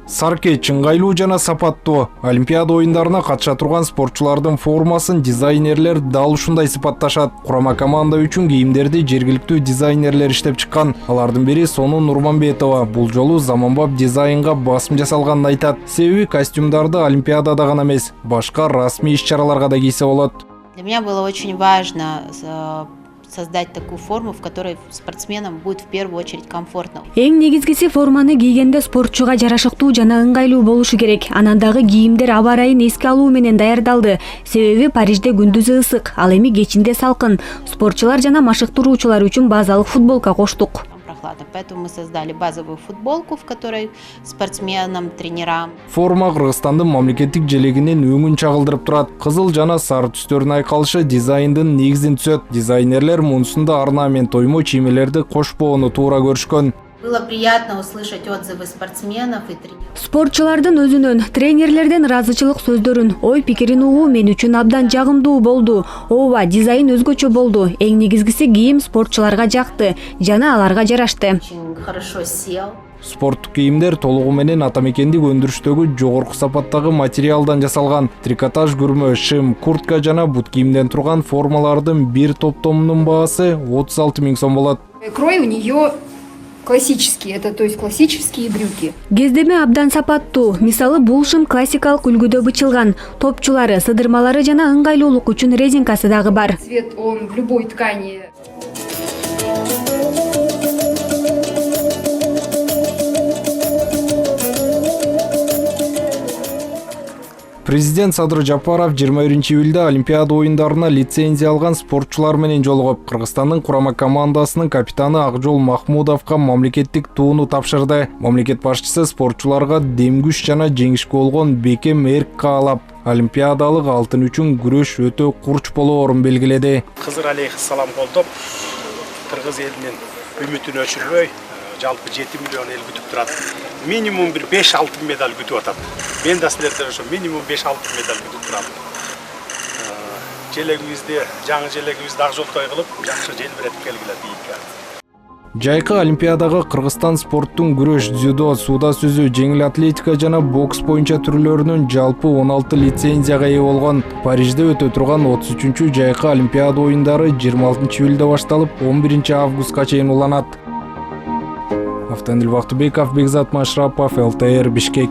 Саркеч ыңгайлуу жана сапаттуу Олимпиада оюндарына катыша турган спортчулардын формасын дизайнерлер дал ушундай сыпатташат. Курама команда үчүн кийимдерди жергиликтүү дизайнерлер иштеп чыккан. Алардын бири Сонун Нурманбетова бул жолу заманбап дизайнга басым жасалганын айтат. Себеби костюмдарды Олимпиадада гана эмес, башка расмий иш-чараларга да кийсе болот. Для меня было очень важно создать такую форму, в которой спортсменам будет в первую очередь комфортно. Эң негизгиси форманы кийгенде спортчуга жарашыктуу жана ыңгайлуу болушу керек. Анан дагы кийимдер аба ырайын эске алуу менен даярдалды. Себеби Парижде күндүзү ысык, ал эми кечинде салкын. Спортчулар жана машыктыруучулар үчүн базалык футболка коштук. Поэтому мы создали базовую футболку, в которой спортсменам, тренерам. Форма Кыргызстандын мамлекеттик желегинин өңүн чагылдырып турат. Кызыл жана сары түстөрдүн айкалышы дизайндын негизин түзөт. Дизайнерлер мунусунда орнамент оймо чиймелерди кошпоону туура көрүшкөн. Было приятно услышать отзывы спортсменов и тренеров. Спортчулардын өзүнөн, тренерлерден ыраазычылык сөздөрүн, ой пикирин угуу мен үчүн абдан жагымдуу болду. Ооба, дизайн өзгөчө болду. Эң негизгиси кийим спортчуларга жакты жана аларга жарашты. Очень хорошо сел. Спорттук кийимдер толугу менен ата мекендик өндүрүштөгү жогорку сапаттагы материалдан жасалган. Трикотаж, күрмө, шим, куртка жана бут кийимден турган формалардын бир топтомунун баасы 36 000 сом болот. Крой у нее классический, это то есть классические брюки. Кездеме абдан сапаттуу. Мисалы бул шым классикалык үлгүдө бычылган. Топчулары, сыдырмалары жана ыңгайлуулук үчүн резинкасы дагы бар. Цвет он в любой ткани. Президент Садыр Жапаров 21-июлда Олимпиада оюндарына лицензия алган спортчулар менен жолугуп, Кыргызстандын курама командасынын капитаны Акжол Махмудовго мамлекеттик тууну тапшырды. Мамлекет башчысы спортчуларга демгүч жана жеңишке болгон бекем эрк каалап, олимпиадалык алтын үчүн күрөш өтө курч болоорун белгиледи. Кызыр алейхиссалам колдоп, кыргыз элинин үмүтүн өчүрбөй, жалпы 7 миллион эл күтүп турат. Минимум bir 5 алтын медаль күтүп атат. Мен да силерден ошо минимум 5 алтын медаль күтүп турам. Желегибизди, жаңы желегибизди ак жолтой кылып, жакшы желбиретип келгиле дейт. Жайкы Олимпиадага Кыргызстан спорттун күрөш, дзюдо, сууда сүзүү, жеңил атлетика жана бокс боюнча түрлөрүнүн жалпы 16 лицензияга ээ болгон. Парижде өтө турган 33-чү жайкы Олимпиада оюндары 26-июлда башталып, 11-августка чейин уланат. Автандил Бактыбеков, Бекзат Машрапов, ЛТР, Бишкек.